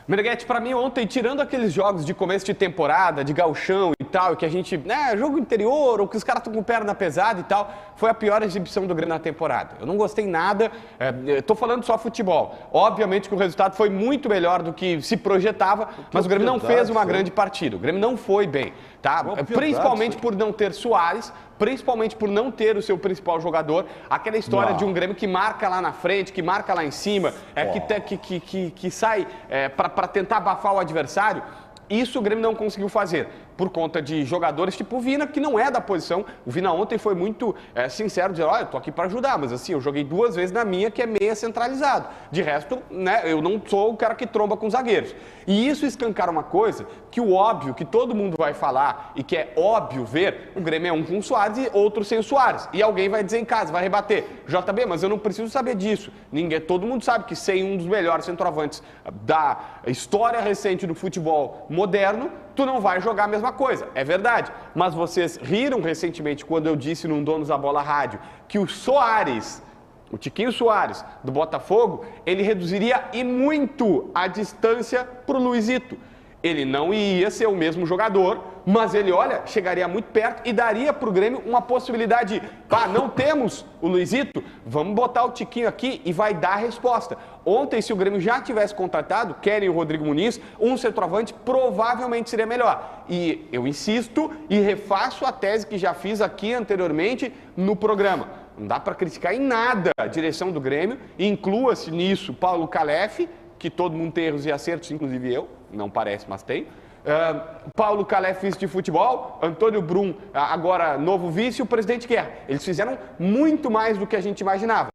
Meneghetti, pra mim ontem, tirando aqueles jogos de começo de temporada, de gauchão e tal, que a gente, né, jogo interior, ou que os caras estão com perna pesada e tal, foi a pior exibição do Grêmio na temporada. Eu não gostei nada, tô falando só futebol. Obviamente que o resultado foi muito melhor do que se projetava, mas o Grêmio não fez uma grande partida. O Grêmio não foi bem, tá? Principalmente por não ter Soares, principalmente por não ter o seu principal jogador, aquela história de um Grêmio que marca lá na frente, que marca lá em cima, que sai para tentar abafar o adversário. Isso o Grêmio não conseguiu fazer, por conta de jogadores tipo o Vina, que não é da posição. O Vina ontem foi muito sincero, dizendo, olha, eu tô aqui para ajudar, mas assim, eu joguei 2 vezes na minha, que é meia centralizado. De resto, né, eu não sou o cara que tromba com zagueiros. E isso escancara uma coisa, que o óbvio, que todo mundo vai falar, e que é óbvio ver, o Grêmio é um com o Soares e outro sem o Soares. E alguém vai dizer em casa, vai rebater, JB, mas eu não preciso saber disso. Todo mundo sabe que sem um dos melhores centroavantes da história recente do futebol moderno, tu não vai jogar a mesma coisa, é verdade. Mas vocês riram recentemente quando eu disse num Donos da Bola Rádio que o Soares, o Tiquinho Soares, do Botafogo, ele reduziria e muito a distância pro Luizito. Ele não ia ser o mesmo jogador, mas ele, olha, chegaria muito perto e daria pro Grêmio uma possibilidade de, não temos o Luizito, vamos botar o Tiquinho aqui e vai dar a resposta. Ontem, se o Grêmio já tivesse contratado, querem o Rodrigo Muniz, um centroavante provavelmente seria melhor. E eu insisto e refaço a tese que já fiz aqui anteriormente no programa. Não dá para criticar em nada a direção do Grêmio, inclua-se nisso Paulo Calef, que todo mundo tem erros e acertos, inclusive eu, não parece, mas tem. Paulo Calef, vice de futebol, Antônio Brum, agora novo vice, e o presidente Guerra. Eles fizeram muito mais do que a gente imaginava.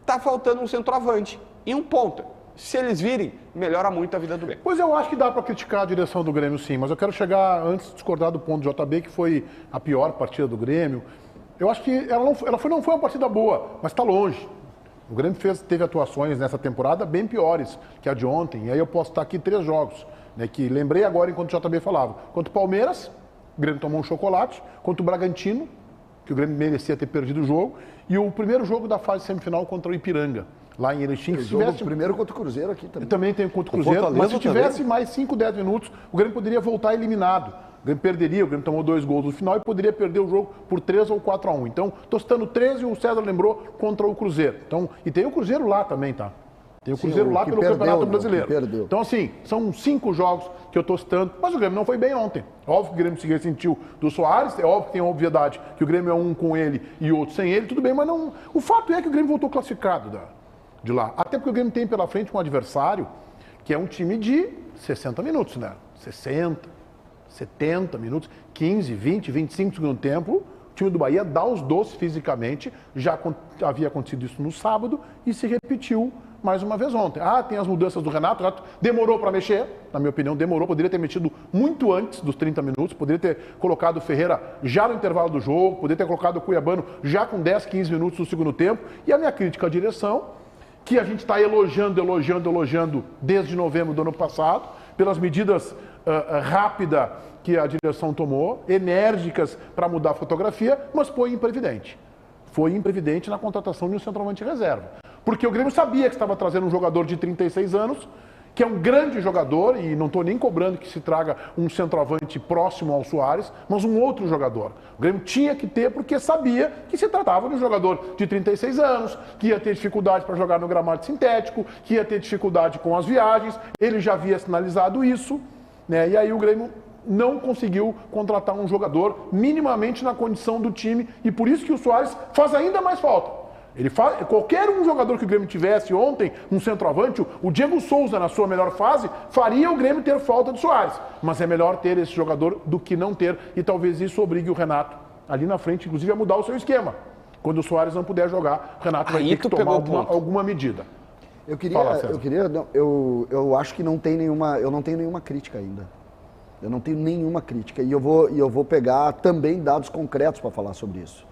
Tá faltando um centroavante e um ponta. Se eles virem, melhora muito a vida do Grêmio. Pois eu acho que dá para criticar a direção do Grêmio, sim, mas eu quero chegar, antes de discordar do ponto do JB, que foi a pior partida do Grêmio. Eu acho que ela não foi uma partida boa, mas está longe. O Grêmio teve atuações nessa temporada bem piores que a de ontem. E aí eu posso estar aqui 3 jogos, né, que lembrei agora enquanto o JB falava. Contra o Palmeiras, o Grêmio tomou um chocolate. Contra o Bragantino, que o Grêmio merecia ter perdido o jogo. E o primeiro jogo da fase semifinal contra o Ipiranga, lá em Erechim. O primeiro contra o Cruzeiro aqui também. Também tem contra o Cruzeiro, mas se tivesse mais 5, 10 minutos, o Grêmio poderia voltar eliminado. O Grêmio perderia, o Grêmio tomou 2 gols no final e poderia perder o jogo por 3 ou 4-1. Então, estou citando 13 e o César lembrou contra o Cruzeiro. Então, e tem o Cruzeiro lá também, tá? Tem o Cruzeiro lá pelo Campeonato Brasileiro. Então, assim, são 5 jogos que eu estou citando, mas o Grêmio não foi bem ontem. Óbvio que o Grêmio se ressentiu do Soares, é óbvio que tem a obviedade que o Grêmio é um com ele e outro sem ele, tudo bem, mas não. O fato é que o Grêmio voltou classificado de lá. Até porque o Grêmio tem pela frente um adversário que é um time de 60 minutos, né? 60, 70 minutos, 15, 20, 25 do segundo tempo. O time do Bahia dá os doces fisicamente. Já havia acontecido isso no sábado e se repetiu mais uma vez ontem. Tem as mudanças do Renato. O Renato demorou para mexer, na minha opinião, demorou. Poderia ter mexido muito antes dos 30 minutos. Poderia ter colocado o Ferreira já no intervalo do jogo. Poderia ter colocado o Cuiabano já com 10, 15 minutos no segundo tempo. E a minha crítica à direção, que a gente está elogiando desde novembro do ano passado, pelas medidas rápidas que a direção tomou, enérgicas para mudar a fotografia, mas foi imprevidente. Foi imprevidente na contratação de um centroavante reserva. Porque o Grêmio sabia que estava trazendo um jogador de 36 anos, que é um grande jogador, e não estou nem cobrando que se traga um centroavante próximo ao Soares, mas um outro jogador. O Grêmio tinha que ter, porque sabia que se tratava de um jogador de 36 anos, que ia ter dificuldade para jogar no gramado sintético, que ia ter dificuldade com as viagens, ele já havia sinalizado isso, né? E aí o Grêmio não conseguiu contratar um jogador minimamente na condição do time, e por isso que o Soares faz ainda mais falta. Qualquer um jogador que o Grêmio tivesse ontem, um centroavante, o Diego Souza na sua melhor fase, faria o Grêmio ter falta de Soares. Mas é melhor ter esse jogador do que não ter, e talvez isso obrigue o Renato ali na frente, inclusive, a mudar o seu esquema. Quando o Soares não puder jogar, o Renato vai ter que tomar alguma medida. Eu acho que não tem nenhuma, eu não tenho nenhuma crítica ainda. Eu não tenho nenhuma crítica. E eu vou pegar também dados concretos para falar sobre isso.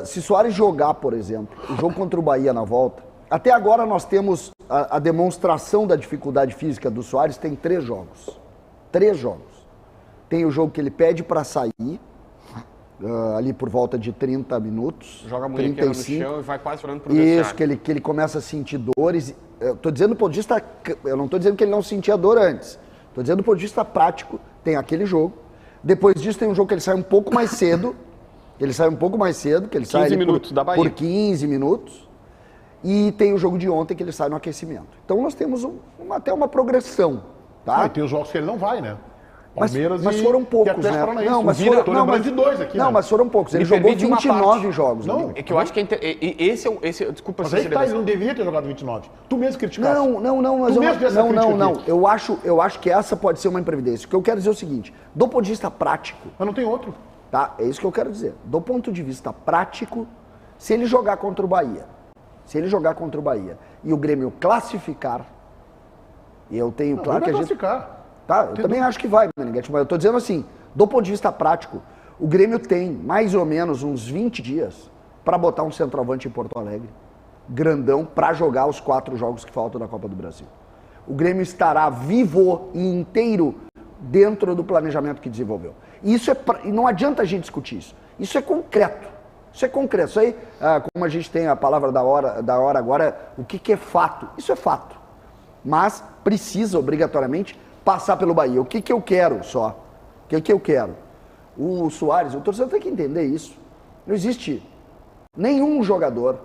Se Soares jogar, por exemplo, o jogo contra o Bahia na volta, até agora nós temos a demonstração da dificuldade física do Soares, tem 3 jogos. 3 jogos. Tem o jogo que ele pede para sair, ali por volta de 30 minutos. Joga a munhequeira no chão e vai quase falando pro Isso, que ele começa a sentir dores. Eu tô dizendo do ponto de vista, eu não estou dizendo que ele não sentia dor antes. Estou dizendo do ponto de vista prático, tem aquele jogo. Depois disso tem um jogo que ele sai um pouco mais cedo. Que ele sai 15 minutos da Bahia. Por 15 minutos. E tem o jogo de ontem que ele sai no aquecimento. Então nós temos até uma progressão, tá? E tem os jogos que ele não vai, né? Mas foram poucos, né? Não, mas de dois aqui, não, né? mas foram poucos. Ele jogou 29 jogos. Não, né? É que eu acho que esse desculpa mas aí tá, ele não deveria ter jogado 29. Tu mesmo criticaste. Não. Eu acho que essa pode ser uma imprevidência. O que eu quero dizer é o seguinte, do ponto de vista prático... Mas não tem outro. Tá, é isso que eu quero dizer. Do ponto de vista prático, se ele jogar contra o Bahia, e o Grêmio classificar, e eu tenho Não, claro que a gente... classificar. Tá, eu também acho que vai, Meneghete, mas eu tô dizendo assim, do ponto de vista prático, o Grêmio tem mais ou menos uns 20 dias para botar um centroavante em Porto Alegre, grandão, para jogar os 4 jogos que faltam da Copa do Brasil. O Grêmio estará vivo e inteiro dentro do planejamento que desenvolveu. E isso e não adianta a gente discutir isso. Isso é concreto. Isso aí, como a gente tem a palavra da hora agora, o que é fato? Isso é fato. Mas precisa, obrigatoriamente, passar pelo Bahia. O que eu quero só? O que eu quero? O Soares, o torcedor tem que entender isso. Não existe nenhum jogador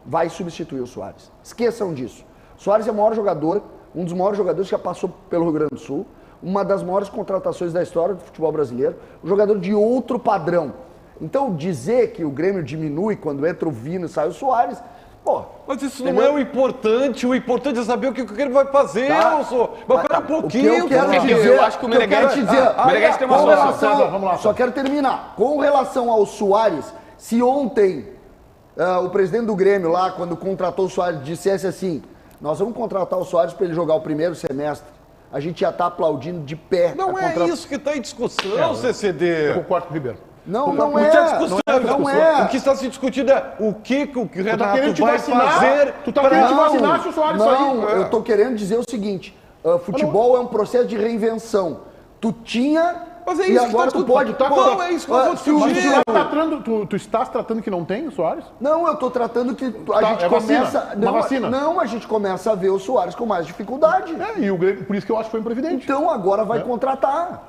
vai substituir o Soares. Esqueçam disso. O Soares é o maior jogador, um dos maiores jogadores que já passou pelo Rio Grande do Sul, uma das maiores contratações da história do futebol brasileiro, um jogador de outro padrão. Então, dizer que o Grêmio diminui quando entra o Vino e sai o Soares, pô... Mas isso não é o importante é saber o que o Grêmio vai fazer, Wilson. Mas pera um pouquinho. O que eu quero dizer, eu acho que o Meneghetti tem uma solução. Vamos lá. Só quero terminar. Com relação ao Soares, se ontem o presidente do Grêmio lá, quando contratou o Soares, dissesse assim, nós vamos contratar o Soares para ele jogar o primeiro semestre, a gente já está aplaudindo de pé. Não é isso que está em discussão, CCD. Eu concordo com o Ribeiro. Não O que está se discutindo é o que o Renato vai fazer. Tu tá querendo te vacinar se o Soares sair. Não, eu estou querendo dizer o seguinte, futebol é um processo de reinvenção. Tu tinha... Mas é e isso agora que tu pode... Não, é isso que eu vou discutir. Tu estás tratando que não tem o Soares? Não, eu estou tratando que a gente começa... Uma vacina. Não, a gente começa a ver o Soares com mais dificuldade. E o Grêmio, por isso que eu acho que foi imprevidente. Então agora vai contratar.